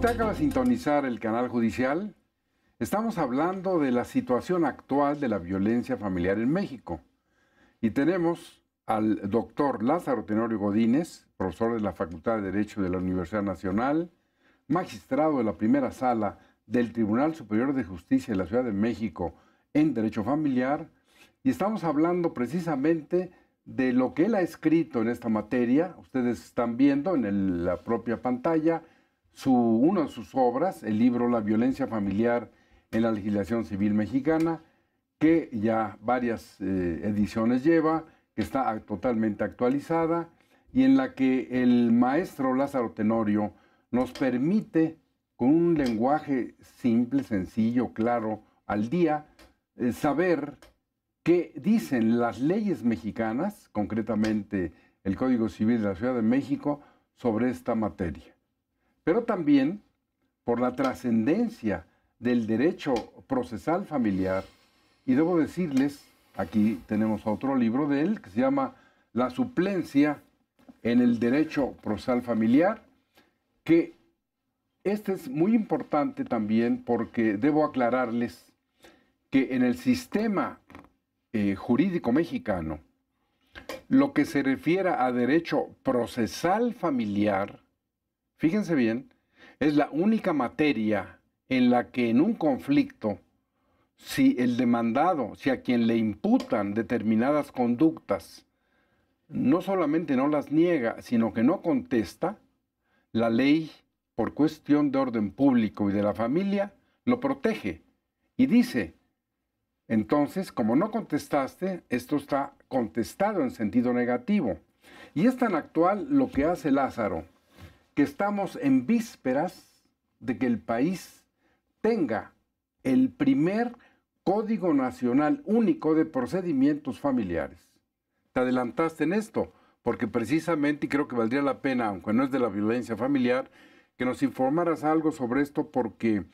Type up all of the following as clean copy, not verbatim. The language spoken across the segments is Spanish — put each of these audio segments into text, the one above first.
Usted acaba de sintonizar el canal judicial. Estamos hablando de la situación actual de la violencia familiar en México. Y tenemos al doctor Lázaro Tenorio Godínez, profesor de la Facultad de Derecho de la Universidad Nacional, magistrado de la primera sala del Tribunal Superior de Justicia de la Ciudad de México en Derecho Familiar. Y estamos hablando precisamente de lo que él ha escrito en esta materia. Ustedes están viendo en la propia pantalla una de sus obras, el libro La violencia familiar en la legislación civil mexicana, que ya varias ediciones lleva, que está totalmente actualizada y en la que el maestro Lázaro Tenorio nos permite, con un lenguaje simple, sencillo, claro, al día, saber qué dicen las leyes mexicanas, concretamente el Código Civil de la Ciudad de México, sobre esta materia. Pero también por la trascendencia del derecho procesal familiar. Y debo decirles, aquí tenemos otro libro de él que se llama La suplencia en el derecho procesal familiar, que este es muy importante también porque debo aclararles que en el sistema jurídico mexicano, lo que se refiere a derecho procesal familiar, fíjense bien, es la única materia en la que en un conflicto, si el demandado, si a quien le imputan determinadas conductas, no solamente no las niega, sino que no contesta, la ley, por cuestión de orden público y de la familia, lo protege y dice: entonces, como no contestaste, esto está contestado en sentido negativo. Y es tan actual lo que hace Lázaro, que estamos en vísperas de que el país tenga el primer Código Nacional Único de Procedimientos Familiares. Te adelantaste en esto, porque precisamente, y creo que valdría la pena, aunque no es de la violencia familiar, que nos informaras algo sobre esto, porque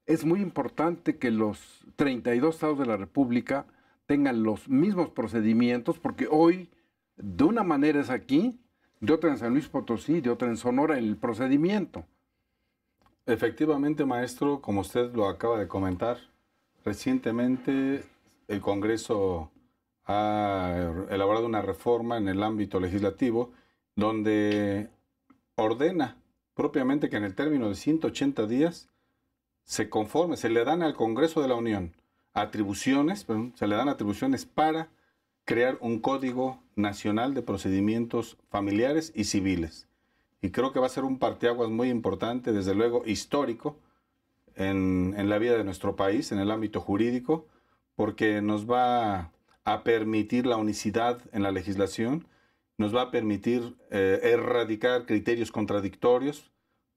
es muy importante que los 32 estados de la República tengan los mismos procedimientos, porque hoy, de una manera es aquí, de otra en San Luis Potosí, de otra en Sonora, el procedimiento. Efectivamente, maestro, como usted lo acaba de comentar, recientemente el Congreso ha elaborado una reforma en el ámbito legislativo donde ordena propiamente que en el término de 180 días se le dan al Congreso de la Unión se le dan atribuciones para crear un Código Nacional de Procedimientos Familiares y Civiles. Y creo que va a ser un parteaguas muy importante, desde luego histórico, en la vida de nuestro país, en el ámbito jurídico, porque nos va a permitir la unicidad en la legislación, nos va a permitir erradicar criterios contradictorios,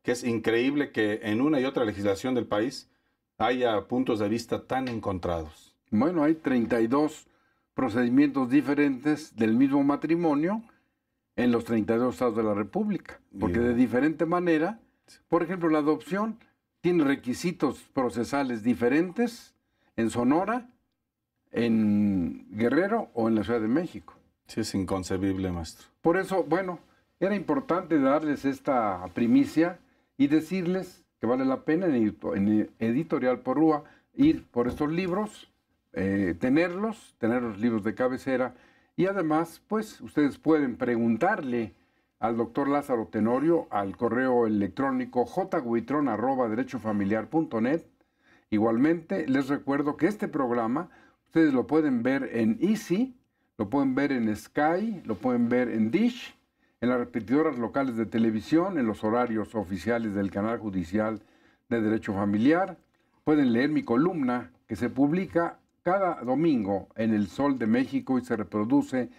que es increíble que en una y otra legislación del país haya puntos de vista tan encontrados. Bueno, hay 32 procedimientos diferentes del mismo matrimonio en los 32 estados de la República, porque de diferente manera, por ejemplo, la adopción tiene requisitos procesales diferentes en Sonora, en Guerrero o en la Ciudad de México. Sí, es inconcebible, maestro. Por eso, bueno, era importante darles esta primicia y decirles que vale la pena en Editorial Porrúa ir por estos libros, tener los libros de cabecera, y además, pues, ustedes pueden preguntarle al doctor Lázaro Tenorio al correo electrónico jhuitron@derechofamiliar.net. Igualmente, les recuerdo que este programa ustedes lo pueden ver en Easy, lo pueden ver en Sky, lo pueden ver en Dish, en las repetidoras locales de televisión, en los horarios oficiales del canal judicial de Derecho Familiar. Pueden leer mi columna que se publica cada domingo en El Sol de México y se reproduce.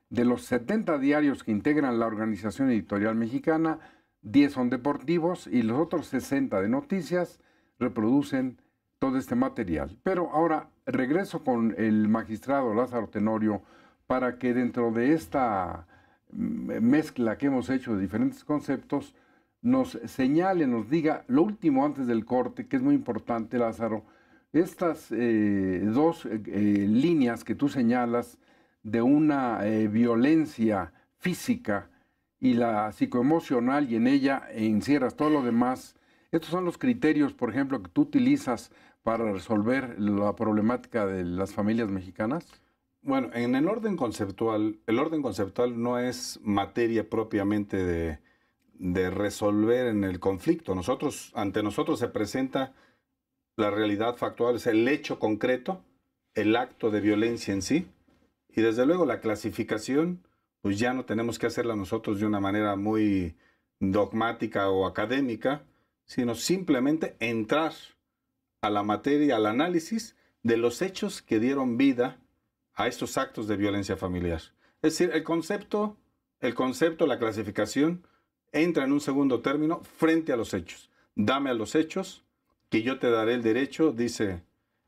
De los 70 diarios que integran la Organización Editorial Mexicana, 10 son deportivos y los otros 60 de noticias reproducen todo este material. Pero ahora regreso con el magistrado Lázaro Tenorio para que dentro de esta mezcla que hemos hecho de diferentes conceptos nos señale, nos diga lo último antes del corte, que es muy importante, Lázaro. Estas dos líneas que tú señalas de una violencia física y la psicoemocional, y en ella encierras todo lo demás, Estos son los criterios, por ejemplo, que tú utilizas para resolver la problemática de las familias mexicanas. Bueno, en el orden conceptual no es materia propiamente de resolver en el conflicto. Ante nosotros se presenta la realidad factual, es el hecho concreto, el acto de violencia en sí, y desde luego la clasificación, pues ya no tenemos que hacerla nosotros de una manera muy dogmática o académica, sino simplemente entrar a la materia, al análisis de los hechos que dieron vida a estos actos de violencia familiar. Es decir, el concepto, la clasificación, entra en un segundo término frente a los hechos. Dame a los hechos, que yo te daré el derecho, dice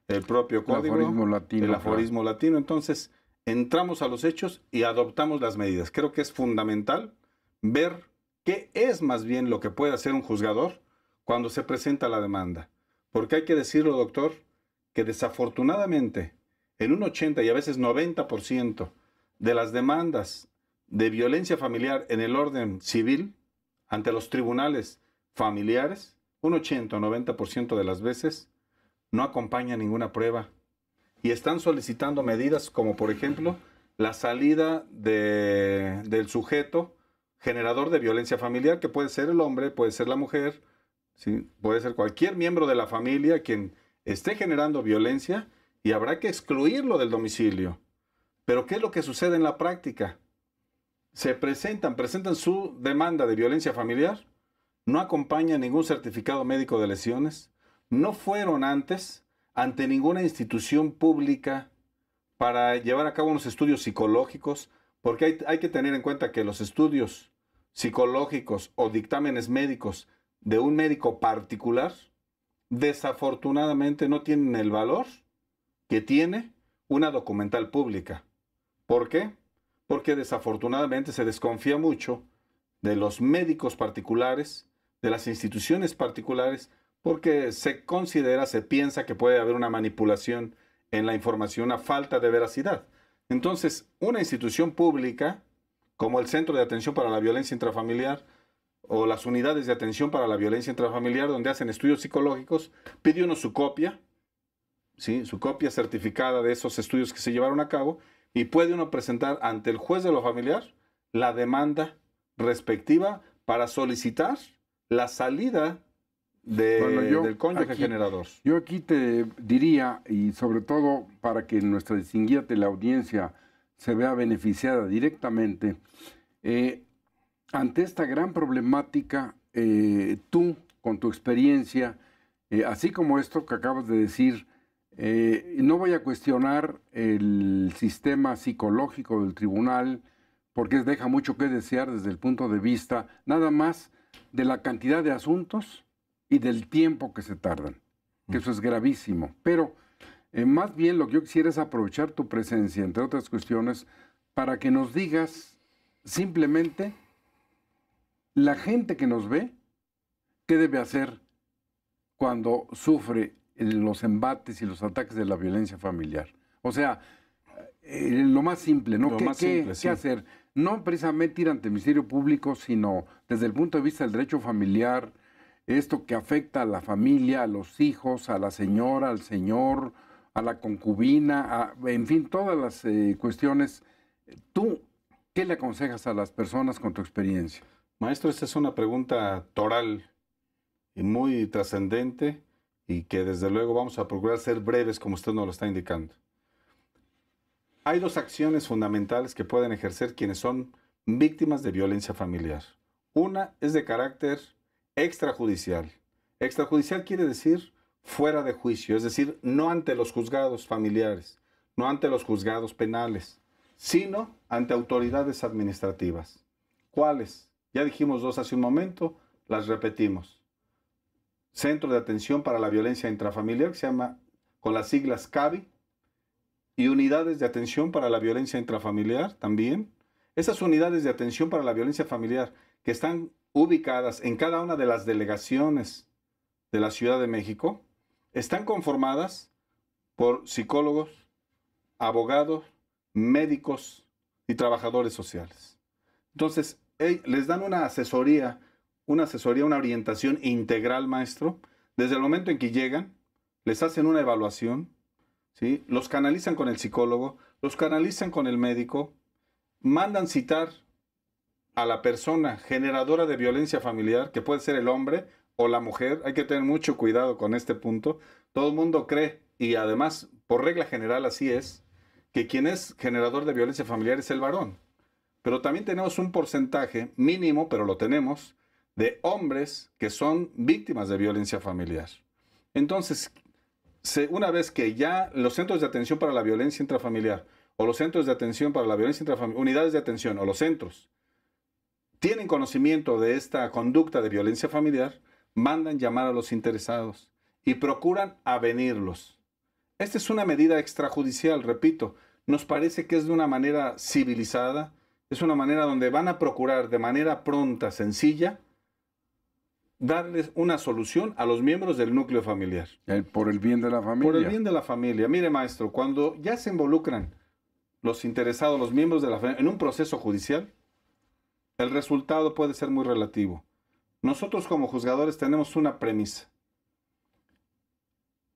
el propio código, el aforismo latino. Entonces, entramos a los hechos y adoptamos las medidas. Creo que es fundamental ver qué es más bien lo que puede hacer un juzgador cuando se presenta la demanda. Porque hay que decirlo, doctor, que desafortunadamente en un 80 y a veces 90% de las demandas de violencia familiar en el orden civil ante los tribunales familiares, un 80 o 90% de las veces no acompaña ninguna prueba y están solicitando medidas como, por ejemplo, la salida del sujeto generador de violencia familiar, que puede ser el hombre, puede ser la mujer, ¿sí? Puede ser cualquier miembro de la familia quien esté generando violencia y habrá que excluirlo del domicilio. Pero ¿qué es lo que sucede en la práctica? Se presentan su demanda de violencia familiar, no acompaña ningún certificado médico de lesiones, no fueron antes ante ninguna institución pública para llevar a cabo unos estudios psicológicos, porque hay que tener en cuenta que los estudios psicológicos o dictámenes médicos de un médico particular, desafortunadamente no tienen el valor que tiene una documental pública. ¿Por qué? Porque desafortunadamente se desconfía mucho de los médicos particulares, de las instituciones particulares, porque se piensa que puede haber una manipulación en la información, una falta de veracidad. Entonces, una institución pública, como el Centro de Atención para la Violencia Intrafamiliar o las unidades de atención para la violencia intrafamiliar, donde hacen estudios psicológicos, pide uno su copia, ¿sí? Su copia certificada de esos estudios que se llevaron a cabo, y puede uno presentar ante el juez de lo familiar la demanda respectiva para solicitar la salida del cónyuge generador. Yo aquí te diría, y sobre todo para que nuestra distinguida teleaudiencia se vea beneficiada directamente, ante esta gran problemática, tú, con tu experiencia, así como esto que acabas de decir, no voy a cuestionar el sistema psicológico del tribunal, porque deja mucho que desear desde el punto de vista nada más de la cantidad de asuntos y del tiempo que se tardan, que eso es gravísimo. Pero más bien lo que yo quisiera es aprovechar tu presencia, entre otras cuestiones, para que nos digas simplemente la gente que nos ve, qué debe hacer cuando sufre los embates y los ataques de la violencia familiar. O sea, lo más simple, ¿no? ¿Qué hacer? No precisamente ir ante el Ministerio Público, sino desde el punto de vista del derecho familiar, esto que afecta a la familia, a los hijos, a la señora, al señor, a la concubina, en fin, todas las cuestiones. ¿Tú qué le aconsejas a las personas con tu experiencia? Maestro, esta es una pregunta toral y muy trascendente y que desde luego vamos a procurar ser breves como usted nos lo está indicando. Hay dos acciones fundamentales que pueden ejercer quienes son víctimas de violencia familiar. Una es de carácter extrajudicial. Extrajudicial quiere decir fuera de juicio, es decir, no ante los juzgados familiares, no ante los juzgados penales, sino ante autoridades administrativas. ¿Cuáles? Ya dijimos dos hace un momento, las repetimos. Centro de Atención para la Violencia Intrafamiliar, que se llama con las siglas CAVI, y unidades de atención para la violencia intrafamiliar también. Esas unidades de atención para la violencia familiar que están ubicadas en cada una de las delegaciones de la Ciudad de México, están conformadas por psicólogos, abogados, médicos y trabajadores sociales. Entonces, les dan una asesoría una asesoría, una orientación integral, maestro. Desde el momento en que llegan, les hacen una evaluación, ¿sí? Los canalizan con el psicólogo, los canalizan con el médico, mandan citar a la persona generadora de violencia familiar, que puede ser el hombre o la mujer. Hay que tener mucho cuidado con este punto. Todo el mundo cree, y además, por regla general así es, que quien es generador de violencia familiar es el varón. Pero también tenemos un porcentaje mínimo, pero lo tenemos, de hombres que son víctimas de violencia familiar. Entonces, una vez que ya los centros de atención para la violencia intrafamiliar o los centros de atención para la violencia intrafamiliar, unidades de atención o los centros, tienen conocimiento de esta conducta de violencia familiar, mandan llamar a los interesados y procuran avenirlos. Esta es una medida extrajudicial, repito, nos parece que es de una manera civilizada, es una manera donde van a procurar de manera pronta, sencilla, darles una solución a los miembros del núcleo familiar. Por el bien de la familia. Por el bien de la familia. Mire, maestro, cuando ya se involucran los interesados, los miembros de la familia, en un proceso judicial, el resultado puede ser muy relativo. Nosotros como juzgadores tenemos una premisa.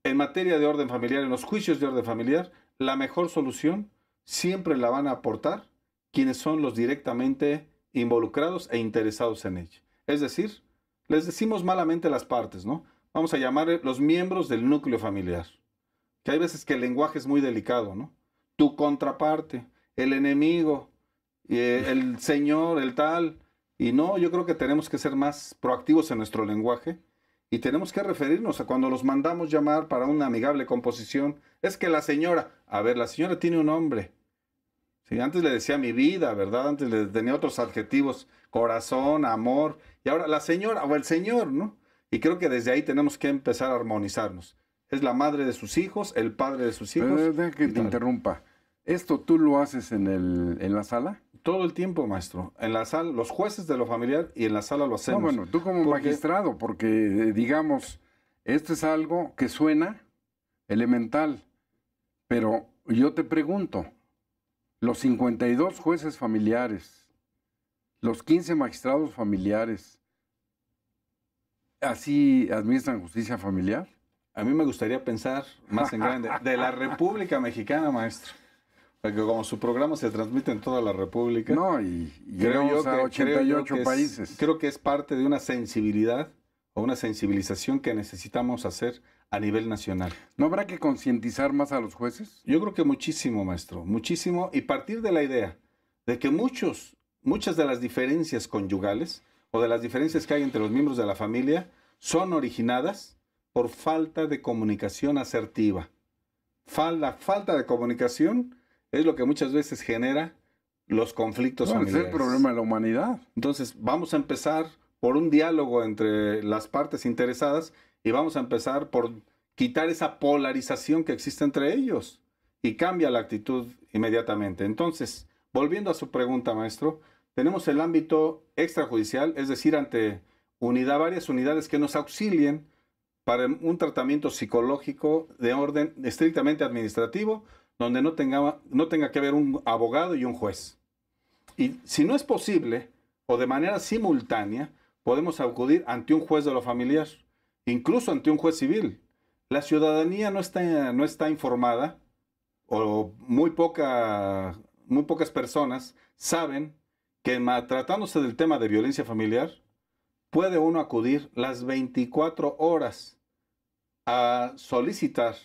En materia de orden familiar, en los juicios de orden familiar, la mejor solución siempre la van a aportar quienes son los directamente involucrados e interesados en ella. Es decir, les decimos malamente las partes, ¿no? Vamos a llamar los miembros del núcleo familiar. Que hay veces que el lenguaje es muy delicado, ¿no? Tu contraparte, el enemigo, el señor, el tal. Y no, yo creo que tenemos que ser más proactivos en nuestro lenguaje y tenemos que referirnos a cuando los mandamos llamar para una amigable composición. Es que la señora, a ver, la señora tiene un nombre. Sí, antes le decía mi vida, ¿verdad? Antes le tenía otros adjetivos, corazón, amor, y ahora la señora o el señor, ¿no? Y creo que desde ahí tenemos que empezar a armonizarnos. Es la madre de sus hijos, el padre de sus hijos. Pero deja que te interrumpa. ¿Esto tú lo haces en la sala? Todo el tiempo, maestro. En la sala, los jueces de lo familiar y en la sala lo hacemos. No, bueno, tú como magistrado, porque digamos, esto es algo que suena elemental, pero yo te pregunto, los 52 jueces familiares, los 15 magistrados familiares, ¿así administran justicia familiar? A mí me gustaría pensar más en grande. De la República Mexicana, maestro. Porque como su programa se transmite en toda la República. No, y llegamos a 88 países. Creo que es parte de una sensibilidad o una sensibilización que necesitamos hacer a nivel nacional. ¿No habrá que concientizar más a los jueces? Yo creo que muchísimo, maestro, muchísimo, y partir de la idea de que muchas de las diferencias conyugales o de las diferencias que hay entre los miembros de la familia son originadas por falta de comunicación asertiva. La falta de comunicación es lo que muchas veces genera los conflictos familiares. Es el problema de la humanidad. Entonces, vamos a empezar por un diálogo entre las partes interesadas y vamos a empezar por quitar esa polarización que existe entre ellos y cambia la actitud inmediatamente. Entonces, volviendo a su pregunta, maestro, tenemos el ámbito extrajudicial, es decir, ante varias unidades que nos auxilien para un tratamiento psicológico de orden estrictamente administrativo, donde no tenga que haber un abogado y un juez. Y si no es posible, o de manera simultánea, podemos acudir ante un juez de lo familiar, incluso ante un juez civil. La ciudadanía no está informada, o muy pocas personas saben que tratándose del tema de violencia familiar, puede uno acudir las 24 horas a solicitar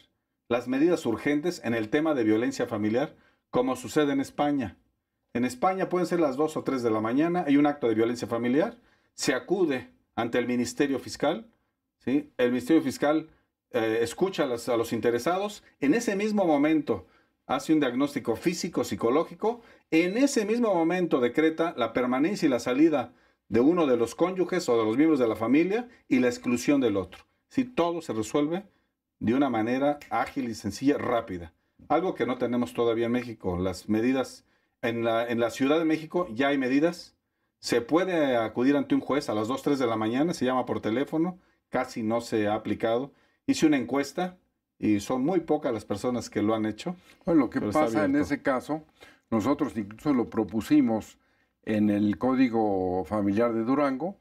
las medidas urgentes en el tema de violencia familiar, como sucede en España. En España pueden ser las 2 o 3 de la mañana, hay un acto de violencia familiar, se acude ante el Ministerio Fiscal, ¿sí? El Ministerio Fiscal escucha a los interesados, en ese mismo momento hace un diagnóstico físico, psicológico, en ese mismo momento decreta la permanencia y la salida de uno de los cónyuges o de los miembros de la familia y la exclusión del otro. ¿Sí? Todo se resuelve de una manera ágil y sencilla, rápida. Algo que no tenemos todavía en México. Las medidas, en la Ciudad de México ya hay medidas. Se puede acudir ante un juez a las 2, 3 de la mañana, se llama por teléfono, casi no se ha aplicado. Hice una encuesta y son muy pocas las personas que lo han hecho. Bueno, lo que pasa en ese caso, nosotros incluso lo propusimos en el Código Familiar de Durango,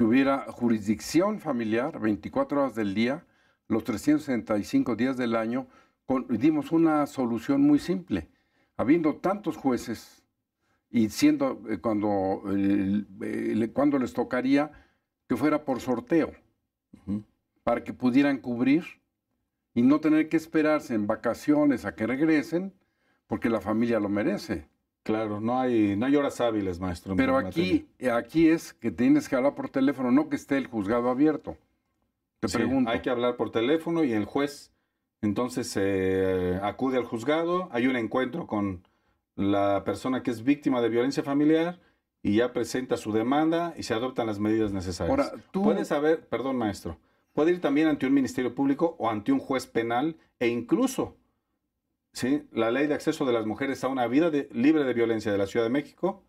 que hubiera jurisdicción familiar 24 horas del día, los 365 días del año. Dimos una solución muy simple. Habiendo tantos jueces y siendo cuando les tocaría que fuera por sorteo, para que pudieran cubrir y no tener que esperarse en vacaciones a que regresen, porque la familia lo merece. Claro, no hay horas hábiles, maestro. Pero aquí es que tienes que hablar por teléfono, no que esté el juzgado abierto. Te pregunto. Hay que hablar por teléfono y el juez entonces acude al juzgado, hay un encuentro con la persona que es víctima de violencia familiar y ya presenta su demanda y se adoptan las medidas necesarias. Ahora, puede saber, perdón maestro, puede ir también ante un ministerio público o ante un juez penal e incluso, ¿sí?, la ley de acceso de las mujeres a una vida libre de violencia de la Ciudad de México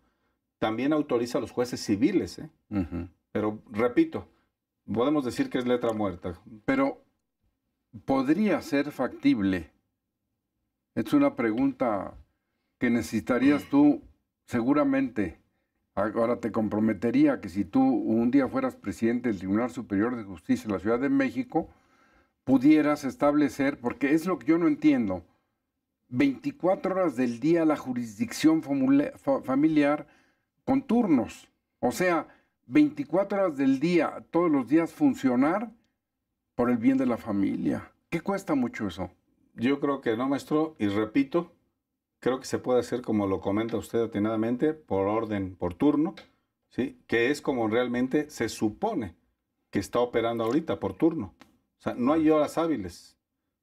también autoriza a los jueces civiles. Pero repito, podemos decir que es letra muerta. Pero podría ser factible. Es una pregunta que necesitarías tú seguramente. Ahora te comprometería que si tú un día fueras presidente del Tribunal Superior de Justicia de la Ciudad de México, pudieras establecer, porque es lo que yo no entiendo, 24 horas del día la jurisdicción familiar con turnos. O sea, 24 horas del día, todos los días funcionar por el bien de la familia. ¿Qué cuesta mucho eso? Yo creo que no, maestro, y repito, creo que se puede hacer como lo comenta usted atinadamente, por orden, por turno, ¿sí?, que es como realmente se supone que está operando ahorita, por turno. O sea, no hay horas hábiles.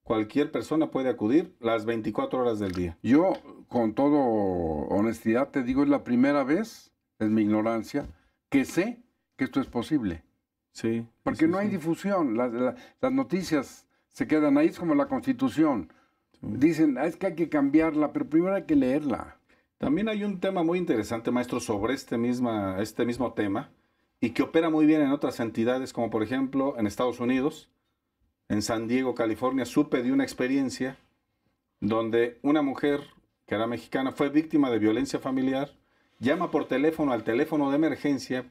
Cualquier persona puede acudir las 24 horas del día. Yo, con toda honestidad, te digo, es la primera vez, es mi ignorancia, que sé que esto es posible. Sí. Porque no hay difusión. Las noticias se quedan ahí, es como la Constitución. Dicen, es que hay que cambiarla, pero primero hay que leerla. También hay un tema muy interesante, maestro, sobre este mismo tema, y que opera muy bien en otras entidades, como por ejemplo en Estados Unidos, en San Diego, California. Supe de una experiencia donde una mujer que era mexicana fue víctima de violencia familiar, llama por teléfono al teléfono de emergencia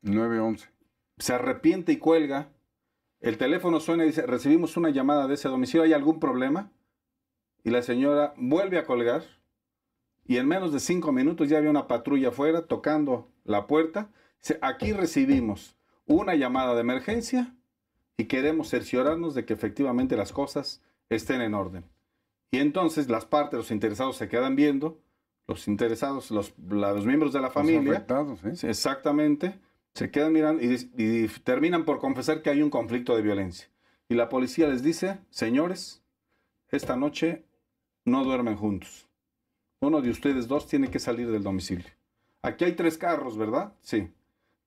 911. Se arrepiente y cuelga. El teléfono suena y dice, recibimos una llamada de ese domicilio, ¿hay algún problema? Y la señora vuelve a colgar y en menos de 5 minutos ya había una patrulla afuera tocando la puerta. Dice, aquí recibimos una llamada de emergencia y queremos cerciorarnos de que efectivamente las cosas estén en orden. Y entonces las partes, los interesados se quedan viendo, los interesados, los miembros de la familia. Los afectados, ¿eh? Exactamente. Se quedan mirando y terminan por confesar que hay un conflicto de violencia. Y la policía les dice, señores, esta noche no duermen juntos. Uno de ustedes dos tiene que salir del domicilio. Aquí hay 3 carros, ¿verdad? Sí.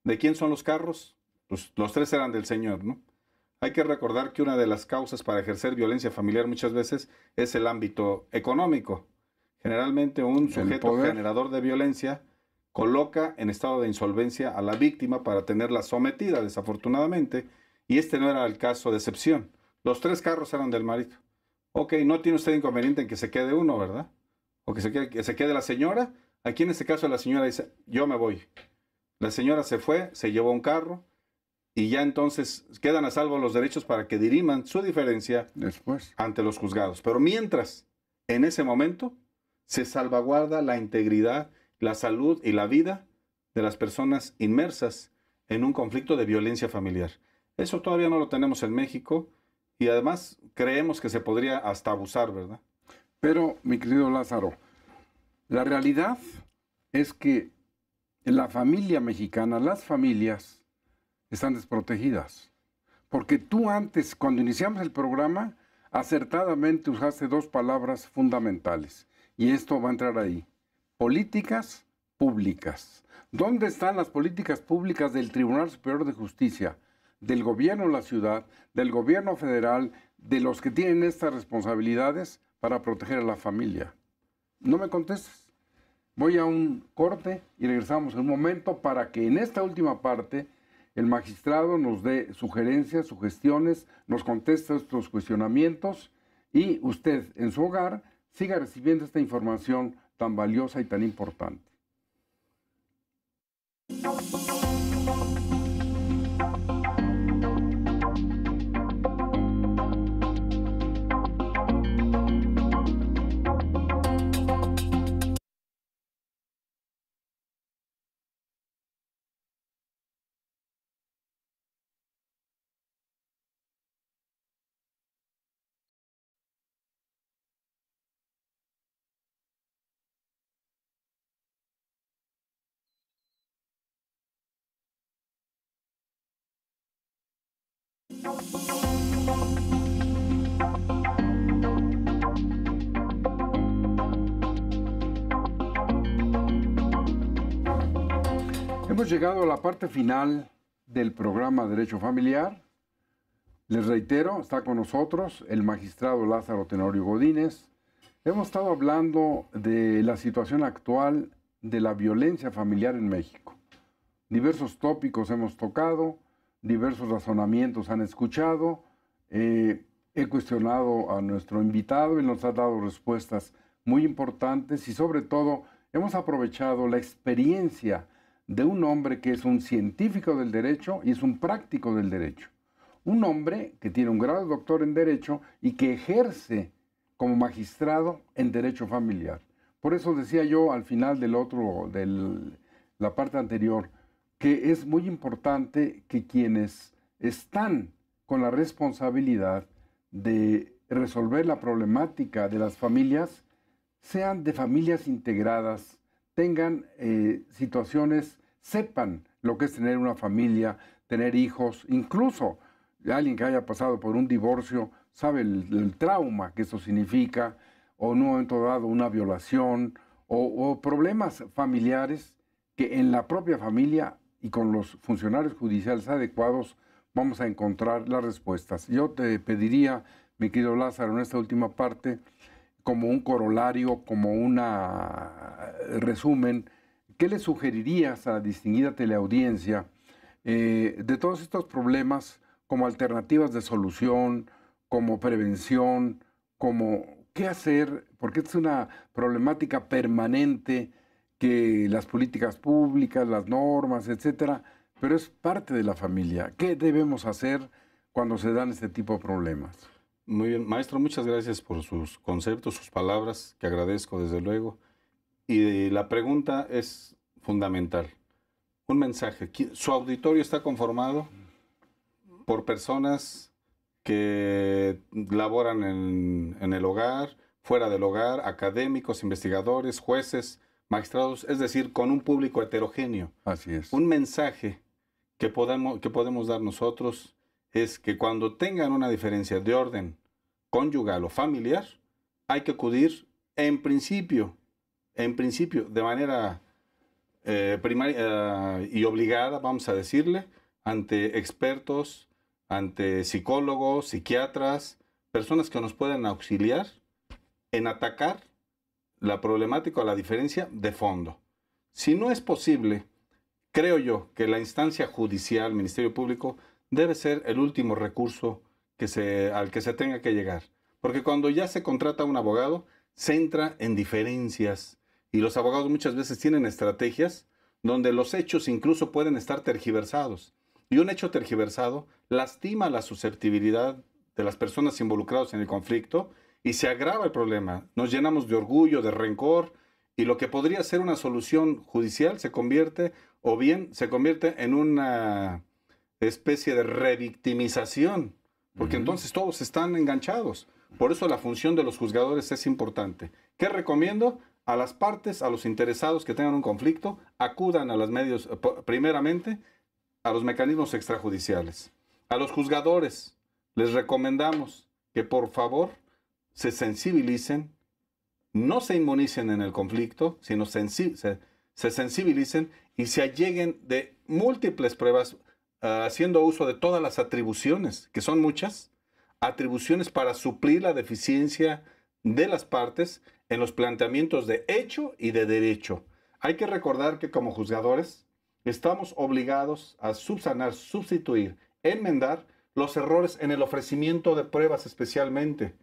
¿De quién son los carros? Pues los 3 eran del señor, ¿no? Hay que recordar que una de las causas para ejercer violencia familiar muchas veces es el ámbito económico. Generalmente un sujeto generador de violencia coloca en estado de insolvencia a la víctima para tenerla sometida, desafortunadamente, y este no era el caso de excepción. Los 3 carros eran del marido. Ok, no tiene usted inconveniente en que se quede uno, ¿verdad? O que se quede la señora. Aquí en este caso la señora dice, yo me voy. La señora se fue, se llevó un carro y ya entonces quedan a salvo los derechos para que diriman su diferencia después ante los juzgados. Pero mientras, en ese momento, se salvaguarda la integridad, la salud y la vida de las personas inmersas en un conflicto de violencia familiar. Eso todavía no lo tenemos en México y además creemos que se podría hasta abusar, ¿verdad? Pero, mi querido Lázaro, la realidad es que la familia mexicana, las familias, están desprotegidas. Porque tú antes, cuando iniciamos el programa, acertadamente usaste 2 palabras fundamentales. Y esto va a entrar ahí. Políticas públicas. ¿Dónde están las políticas públicas del Tribunal Superior de Justicia, del gobierno de la ciudad, del gobierno federal, de los que tienen estas responsabilidades para proteger a la familia? No me contestes. Voy a un corte y regresamos en un momento para que en esta última parte el magistrado nos dé sugerencias, sugestiones, nos conteste estos cuestionamientos y usted en su hogar siga recibiendo esta información tan valiosa y tan importante. Hemos llegado a la parte final del programa Derecho Familiar. Les reitero, está con nosotros el magistrado Lázaro Tenorio Godínez. Hemos estado hablando de la situación actual de la violencia familiar en México. Diversos tópicos hemos tocado, diversos razonamientos han escuchado. He cuestionado a nuestro invitado y nos ha dado respuestas muy importantes y sobre todo hemos aprovechado la experiencia de un hombre que es un científico del derecho y es un práctico del derecho. Un hombre que tiene un grado de doctor en derecho y que ejerce como magistrado en derecho familiar. Por eso decía yo al final de la parte anterior, que es muy importante que quienes están con la responsabilidad de resolver la problemática de las familias sean de familias integradas, tengan situaciones, sepan lo que es tener una familia, tener hijos, incluso alguien que haya pasado por un divorcio sabe el trauma que eso significa, o en un momento dado una violación, o problemas familiares que en la propia familia y con los funcionarios judiciales adecuados vamos a encontrar las respuestas. Yo te pediría, mi querido Lázaro, en esta última parte, como un corolario, como un resumen, ¿qué le sugerirías a la distinguida teleaudiencia de todos estos problemas como alternativas de solución, como prevención, como qué hacer? Porque es una problemática permanente que las políticas públicas, las normas, etcétera, pero es parte de la familia. ¿Qué debemos hacer cuando se dan este tipo de problemas? Muy bien, maestro, muchas gracias por sus conceptos, sus palabras, que agradezco desde luego. Y la pregunta es fundamental. Un mensaje. Su auditorio está conformado por personas que laboran en el hogar, fuera del hogar, académicos, investigadores, jueces, magistrados, es decir, con un público heterogéneo. Así es. Un mensaje que podemos dar nosotros es que cuando tengan una diferencia de orden conyugal o familiar, hay que acudir en principio, de manera primaria y obligada, vamos a decirle, ante expertos, ante psicólogos, psiquiatras, personas que nos puedan auxiliar en atacar la problemática o la diferencia de fondo. Si no es posible, creo yo que la instancia judicial, Ministerio Público, debe ser el último recurso al que se tenga que llegar. Porque cuando ya se contrata un abogado, se entra en diferencias. Y los abogados muchas veces tienen estrategias donde los hechos incluso pueden estar tergiversados. Y un hecho tergiversado lastima la susceptibilidad de las personas involucradas en el conflicto y se agrava el problema. Nos llenamos de orgullo, de rencor, y lo que podría ser una solución judicial se convierte en una especie de revictimización, porque entonces todos están enganchados. Por eso la función de los juzgadores es importante. ¿Qué recomiendo? A las partes, a los interesados que tengan un conflicto, acudan a los medios, primeramente, a los mecanismos extrajudiciales. A los juzgadores les recomendamos que por favor se sensibilicen, no se inmunicen en el conflicto, sino se sensibilicen y se alleguen de múltiples pruebas, haciendo uso de todas las atribuciones, que son muchas, atribuciones para suplir la deficiencia de las partes en los planteamientos de hecho y de derecho. Hay que recordar que como juzgadores estamos obligados a subsanar, sustituir, enmendar los errores en el ofrecimiento de pruebas especialmente.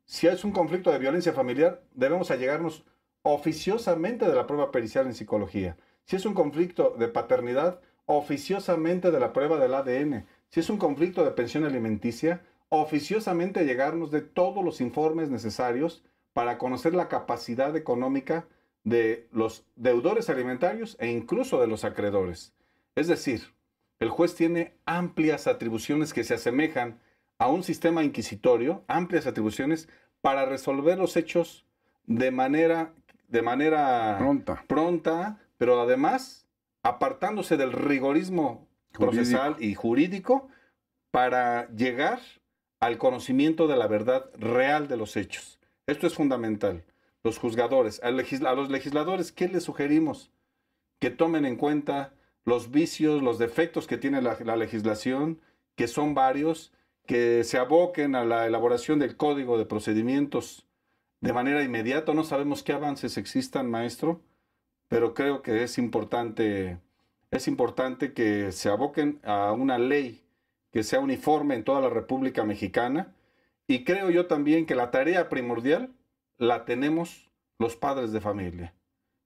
Si es un conflicto de violencia familiar, debemos allegarnos oficiosamente de la prueba pericial en psicología. Si es un conflicto de paternidad, oficiosamente de la prueba del ADN. Si es un conflicto de pensión alimenticia, oficiosamente llegarnos de todos los informes necesarios para conocer la capacidad económica de los deudores alimentarios e incluso de los acreedores. Es decir, el juez tiene amplias atribuciones que se asemejan a un sistema inquisitorio, amplias atribuciones para resolver los hechos de manera pronta, pero además apartándose del rigorismo procesal y jurídico, para llegar al conocimiento de la verdad real de los hechos. Esto es fundamental. Los juzgadores, a los legisladores, ¿qué les sugerimos? Que tomen en cuenta los vicios, los defectos que tiene la legislación, que son varios, que se aboquen a la elaboración del código de procedimientos de manera inmediata. No sabemos qué avances existan, maestro, pero creo que es importante que se aboquen a una ley que sea uniforme en toda la República Mexicana. Y creo yo también que la tarea primordial la tenemos los padres de familia.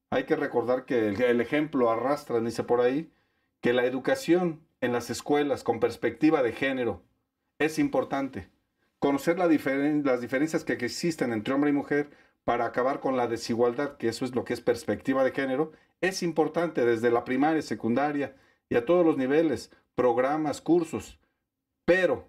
Hay que recordar que el ejemplo arrastra, dice por ahí, que la educación en las escuelas con perspectiva de género es importante. Conocer las diferencias que existen entre hombre y mujer para acabar con la desigualdad, que eso es lo que es perspectiva de género, es importante desde la primaria, secundaria y a todos los niveles, programas, cursos. Pero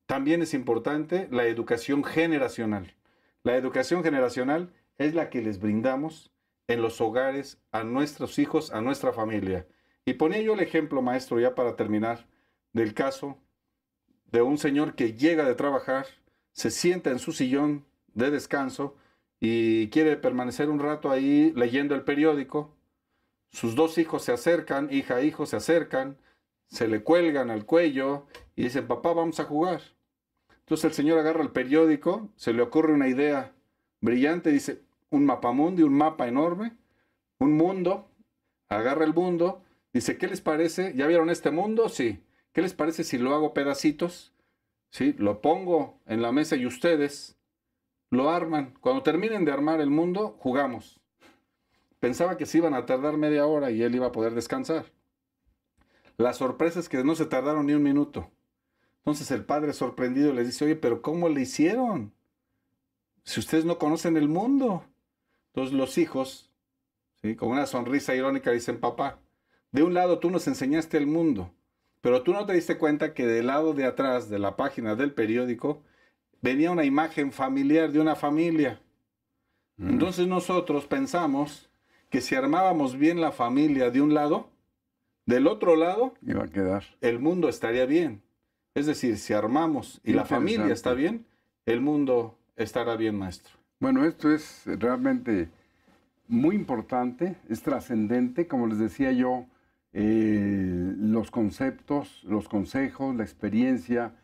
también es importante la educación generacional. La educación generacional es la que les brindamos en los hogares a nuestros hijos, a nuestra familia. Y ponía yo el ejemplo, maestro, ya para terminar, del caso de un señor que llega de trabajar, se sienta en su sillón de descanso y quiere permanecer un rato ahí leyendo el periódico. Sus dos hijos se acercan, hija e hijo se acercan, se le cuelgan al cuello y dicen, papá, vamos a jugar. Entonces el señor agarra el periódico, se le ocurre una idea brillante, dice, un mapamundi, un mapa enorme, un mundo, agarra el mundo, dice, ¿qué les parece? ¿Ya vieron este mundo? Sí. ¿Qué les parece si lo hago pedacitos? Sí, lo pongo en la mesa y ustedes lo arman. Cuando terminen de armar el mundo, jugamos. Pensaba que se iban a tardar media hora y él iba a poder descansar. La sorpresa es que no se tardaron ni un minuto. Entonces el padre sorprendido les dice, oye, pero ¿cómo le hicieron? Si ustedes no conocen el mundo. Entonces los hijos, ¿sí?, con una sonrisa irónica dicen, papá, de un lado tú nos enseñaste el mundo, pero tú no te diste cuenta que del lado de atrás de la página del periódico venía una imagen familiar de una familia. Entonces nosotros pensamos que si armábamos bien la familia de un lado, del otro lado, iba a quedar. El mundo estaría bien. Es decir, si armamos y la familia está bien, el mundo estará bien, maestro. Bueno, esto es realmente muy importante, es trascendente, como les decía yo, los conceptos, los consejos, la experiencia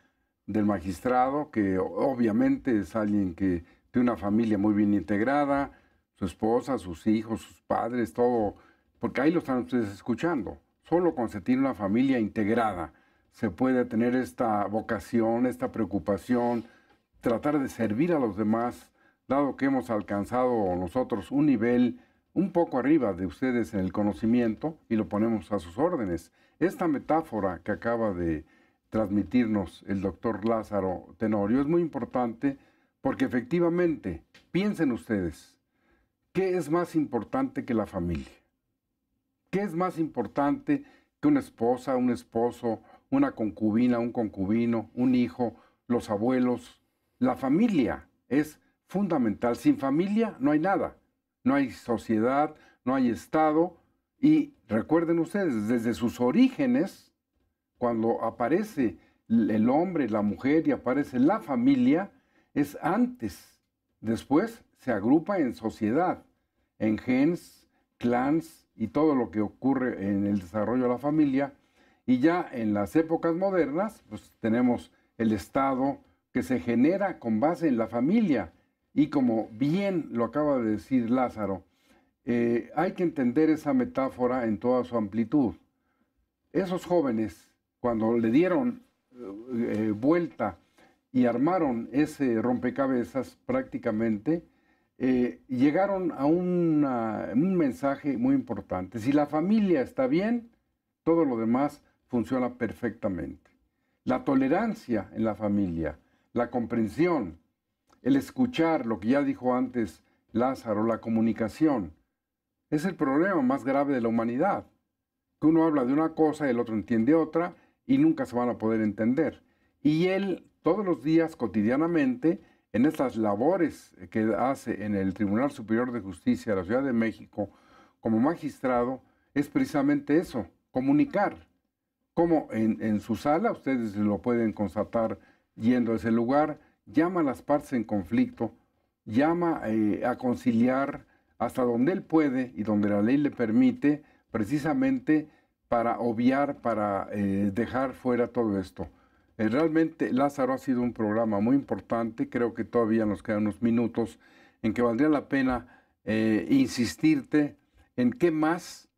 del magistrado, que obviamente es alguien que tiene una familia muy bien integrada, su esposa, sus hijos, sus padres, todo, porque ahí lo están ustedes escuchando. Solo cuando se tiene una familia integrada se puede tener esta vocación, esta preocupación, tratar de servir a los demás, dado que hemos alcanzado nosotros un nivel un poco arriba de ustedes en el conocimiento y lo ponemos a sus órdenes. Esta metáfora que acaba de transmitirnos el doctor Lázaro Tenorio es muy importante porque efectivamente, piensen ustedes, ¿qué es más importante que la familia? ¿Qué es más importante que una esposa, un esposo, una concubina, un concubino, un hijo, los abuelos? La familia es fundamental. Sin familia no hay nada. No hay sociedad, no hay Estado. Y recuerden ustedes, desde sus orígenes, cuando aparece el hombre, la mujer y aparece la familia, es antes. Después se agrupa en sociedad, en gens, clans y todo lo que ocurre en el desarrollo de la familia. Y ya en las épocas modernas, pues tenemos el Estado que se genera con base en la familia. Y como bien lo acaba de decir Lázaro, hay que entender esa metáfora en toda su amplitud. Esos jóvenes, cuando le dieron vuelta y armaron ese rompecabezas prácticamente, llegaron a un mensaje muy importante. Si la familia está bien, todo lo demás funciona perfectamente. La tolerancia en la familia, la comprensión, el escuchar, lo que ya dijo antes Lázaro, la comunicación, es el problema más grave de la humanidad. Que uno habla de una cosa y el otro entiende otra y nunca se van a poder entender. Y él, todos los días, cotidianamente, en estas labores que hace en el Tribunal Superior de Justicia de la Ciudad de México como magistrado, es precisamente eso, comunicar. como en su sala, ustedes lo pueden constatar yendo a ese lugar, llama a las partes en conflicto, llama a conciliar hasta donde él puede y donde la ley le permite, precisamente para obviar, para dejar fuera todo esto. Realmente, Lázaro, ha sido un programa muy importante. Creo que todavía nos quedan unos minutos en que valdría la pena insistirte en qué más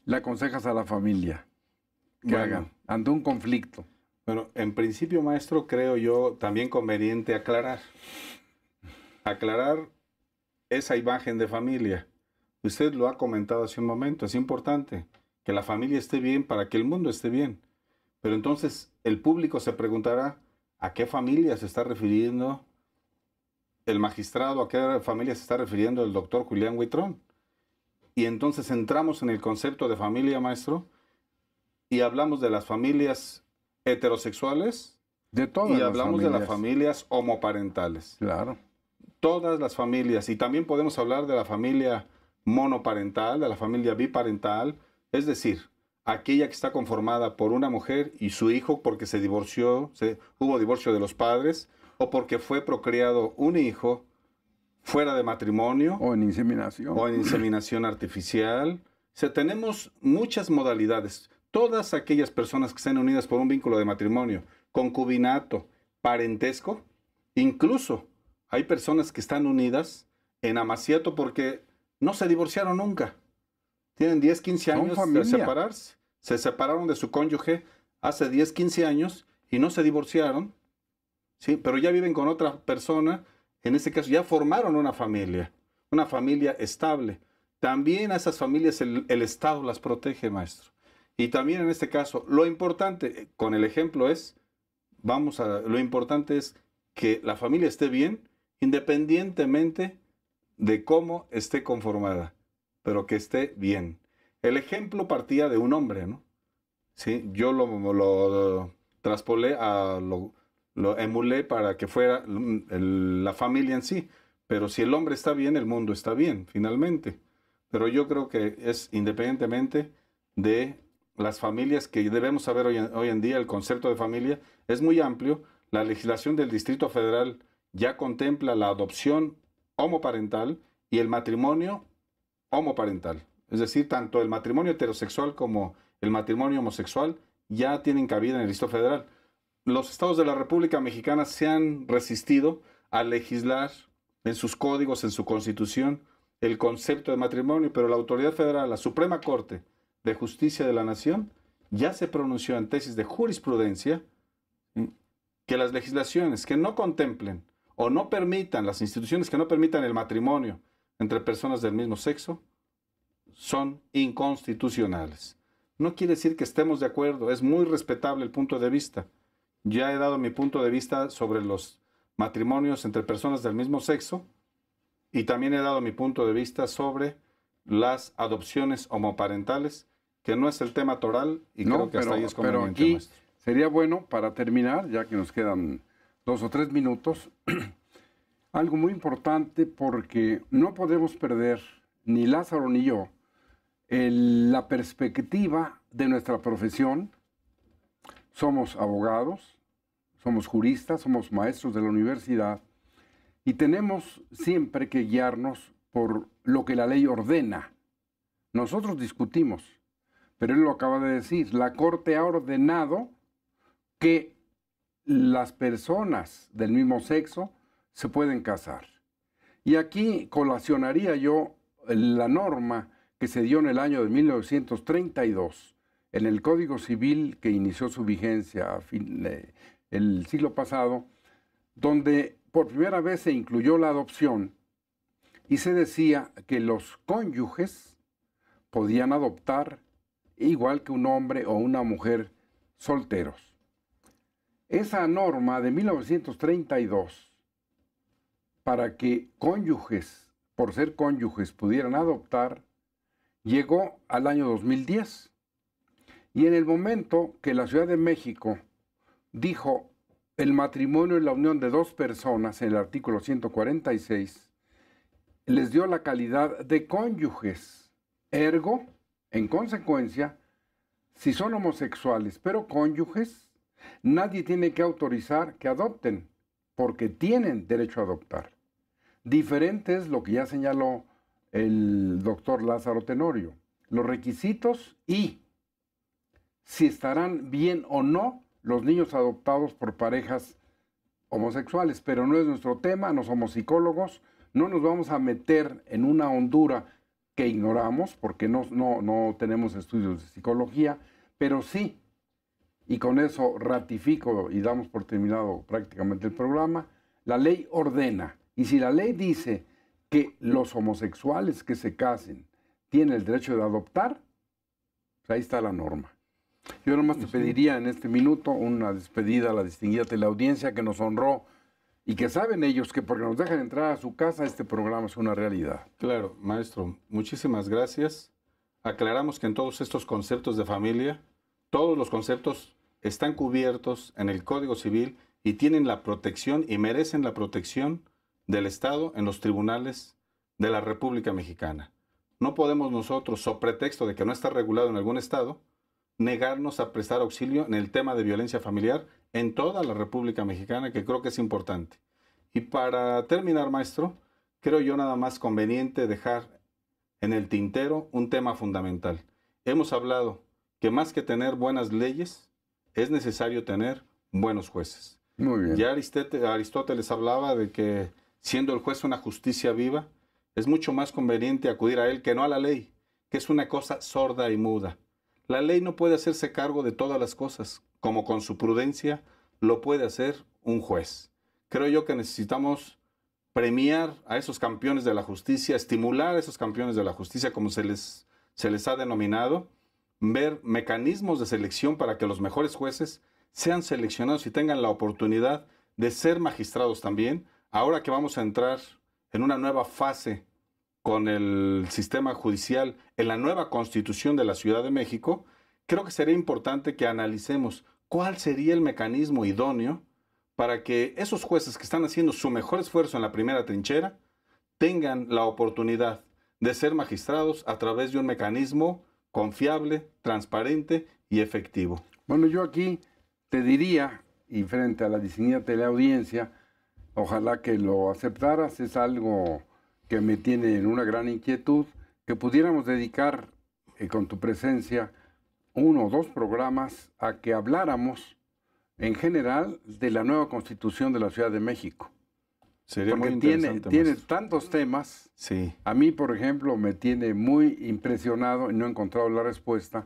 le aconsejas a la familia que hagan ante un conflicto. Bueno, en principio, maestro, creo yo también conveniente aclarar esa imagen de familia. Usted lo ha comentado hace un momento, es importante que la familia esté bien para que el mundo esté bien. Pero entonces el público se preguntará, ¿a qué familia se está refiriendo el magistrado? ¿A qué familia se está refiriendo el doctor Julián Huitrón? Y entonces entramos en el concepto de familia, maestro, y hablamos de las familias heterosexuales De todas y las hablamos de familias. las familias homoparentales. Claro. Todas las familias, y también podemos hablar de la familia monoparental, de la familia biparental, es decir, aquella que está conformada por una mujer y su hijo porque se divorció, hubo divorcio de los padres, o porque fue procreado un hijo fuera de matrimonio, O en inseminación. o en inseminación artificial. O sea, tenemos muchas modalidades. Todas aquellas personas que estén unidas por un vínculo de matrimonio, concubinato, parentesco, incluso hay personas que están unidas en amaciato porque no se divorciaron nunca. Tienen 10, 15 Son años de familia. separarse. Se separaron de su cónyuge hace 10, 15 años y no se divorciaron, ¿sí? Pero ya viven con otra persona. En este caso ya formaron una familia estable. También a esas familias el Estado las protege, maestro. Y también en este caso, lo importante, con el ejemplo lo importante es que la familia esté bien, independientemente de cómo esté conformada, pero que esté bien. El ejemplo partía de un hombre, ¿no? Sí, yo lo traspolé, lo emulé para que fuera la familia en sí. Pero si el hombre está bien, el mundo está bien, finalmente. Pero yo creo que es independientemente de las familias que debemos saber hoy en día, el concepto de familia es muy amplio. La legislación del Distrito Federal ya contempla la adopción homoparental y el matrimonio homoparental. Es decir, tanto el matrimonio heterosexual como el matrimonio homosexual ya tienen cabida en el Distrito Federal. Los estados de la República Mexicana se han resistido a legislar en sus códigos, en su constitución, el concepto de matrimonio, pero la autoridad federal, la Suprema Corte de Justicia de la Nación, ya se pronunció en tesis de jurisprudencia que las legislaciones que no contemplen o no permitan, las instituciones que no permitan el matrimonio entre personas del mismo sexo, son inconstitucionales. No quiere decir que estemos de acuerdo, es muy respetable el punto de vista. Ya he dado mi punto de vista sobre los matrimonios entre personas del mismo sexo y también he dado mi punto de vista sobre las adopciones homoparentales, que no es el tema toral y creo que hasta ahí es conveniente. Pero aquí maestro. sería bueno, para terminar, ya que nos quedan 2 o 3 minutos, algo muy importante, porque no podemos perder, ni Lázaro ni yo, la perspectiva de nuestra profesión. Somos abogados, somos juristas, somos maestros de la universidad y tenemos siempre que guiarnos por lo que la ley ordena. Nosotros discutimos, pero él lo acaba de decir, la Corte ha ordenado que las personas del mismo sexo se pueden casar. Y aquí colacionaría yo la norma que se dio en el año de 1932 en el Código Civil, que inició su vigencia el siglo pasado, donde por primera vez se incluyó la adopción y se decía que los cónyuges podían adoptar igual que un hombre o una mujer solteros. Esa norma de 1932, para que cónyuges, por ser cónyuges, pudieran adoptar, llegó al año 2010. Y en el momento que la Ciudad de México dijo el matrimonio es la unión de 2 personas, en el artículo 146, les dio la calidad de cónyuges. Ergo, en consecuencia, si son homosexuales pero cónyuges, nadie tiene que autorizar que adopten, porque tienen derecho a adoptar. Diferente es lo que ya señaló el doctor Lázaro Tenorio, los requisitos y si estarán bien o no los niños adoptados por parejas homosexuales, pero no es nuestro tema, no somos psicólogos, no nos vamos a meter en una hondura que ignoramos porque no tenemos estudios de psicología, pero sí, y con eso ratifico y damos por terminado prácticamente el programa, la ley ordena, y si la ley dice que los homosexuales que se casen tienen el derecho de adoptar, pues ahí está la norma. Yo nomás te pediría en este minuto una despedida a la distinguida teleaudiencia que nos honró y que saben ellos que porque nos dejan entrar a su casa, este programa es una realidad. Claro, maestro, muchísimas gracias. Aclaramos que en todos estos conceptos de familia, todos los conceptos están cubiertos en el Código Civil y tienen la protección y merecen la protección del Estado en los tribunales de la República Mexicana. No podemos nosotros, so pretexto de que no está regulado en algún estado, negarnos a prestar auxilio en el tema de violencia familiar en toda la República Mexicana, que creo que es importante. Y para terminar, maestro, creo yo nada más conveniente dejar en el tintero un tema fundamental. Hemos hablado que más que tener buenas leyes, es necesario tener buenos jueces. Muy bien. Ya Aristóteles hablaba de que siendo el juez una justicia viva, es mucho más conveniente acudir a él que no a la ley, que es una cosa sorda y muda. La ley no puede hacerse cargo de todas las cosas, como con su prudencia lo puede hacer un juez. Creo yo que necesitamos premiar a esos campeones de la justicia, estimular a esos campeones de la justicia, como se les ha denominado, ver mecanismos de selección para que los mejores jueces sean seleccionados y tengan la oportunidad de ser magistrados también. Ahora que vamos a entrar en una nueva fase con el sistema judicial, en la nueva Constitución de la Ciudad de México, creo que sería importante que analicemos cuál sería el mecanismo idóneo para que esos jueces que están haciendo su mejor esfuerzo en la primera trinchera tengan la oportunidad de ser magistrados a través de un mecanismo confiable, transparente y efectivo. Bueno, yo aquí te diría, y frente a la distinguida teleaudiencia, ojalá que lo aceptaras, es algo que me tiene en una gran inquietud, que pudiéramos dedicar con tu presencia 1 o 2 programas a que habláramos en general de la nueva Constitución de la Ciudad de México. Sería porque muy interesante. tiene tantos temas. Sí. A mí, por ejemplo, me tiene muy impresionado, y no he encontrado la respuesta,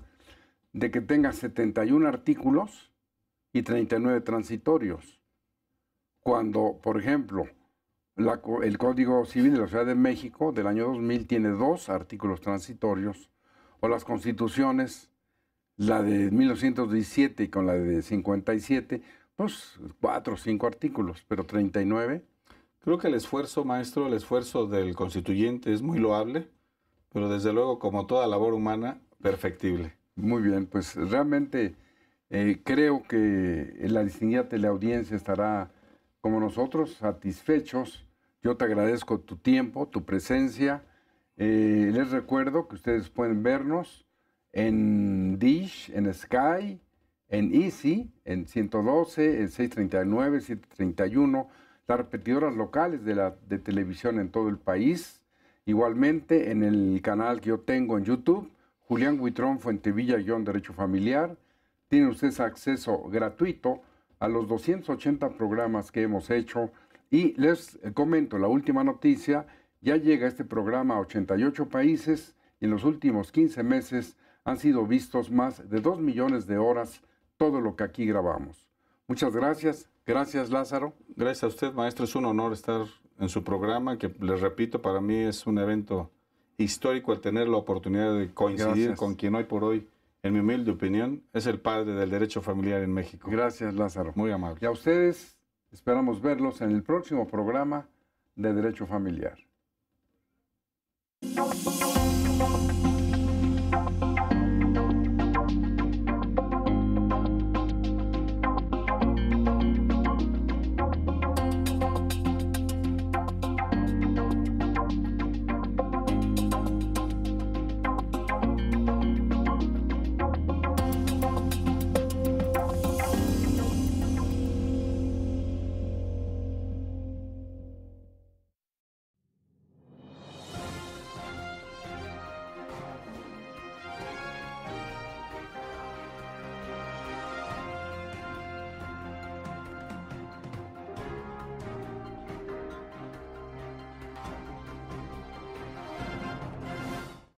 de que tenga 71 artículos y 39 transitorios. Cuando, por ejemplo, el Código Civil de la Ciudad de México del año 2000 tiene 2 artículos transitorios, o las constituciones, la de 1917 y con la de 57, pues 4 o 5 artículos, pero 39. Creo que el esfuerzo, maestro, el esfuerzo del constituyente es muy loable, pero desde luego, como toda labor humana, perfectible. Muy bien, pues realmente creo que la distinguida teleaudiencia estará, como nosotros, satisfechos. Yo te agradezco tu tiempo, tu presencia. Les recuerdo que ustedes pueden vernos en Dish, en Sky, en Easy, en 112, en 639, 731, las repetidoras locales de televisión en todo el país. Igualmente en el canal que yo tengo en YouTube, Julián Huitrón Fuentevilla-Derecho Familiar. Tienen ustedes acceso gratuito a los 280 programas que hemos hecho. Y les comento la última noticia, ya llega este programa a 88 países y en los últimos 15 meses han sido vistos más de 2 millones de horas todo lo que aquí grabamos. Muchas gracias. Gracias, Lázaro. Gracias a usted, maestro. Es un honor estar en su programa, que les repito, para mí es un evento histórico el tener la oportunidad de coincidir con quien hoy por hoy, en mi humilde opinión, es el padre del derecho familiar en México. Gracias, Lázaro. Muy amable. Y a ustedes esperamos verlos en el próximo programa de Derecho Familiar.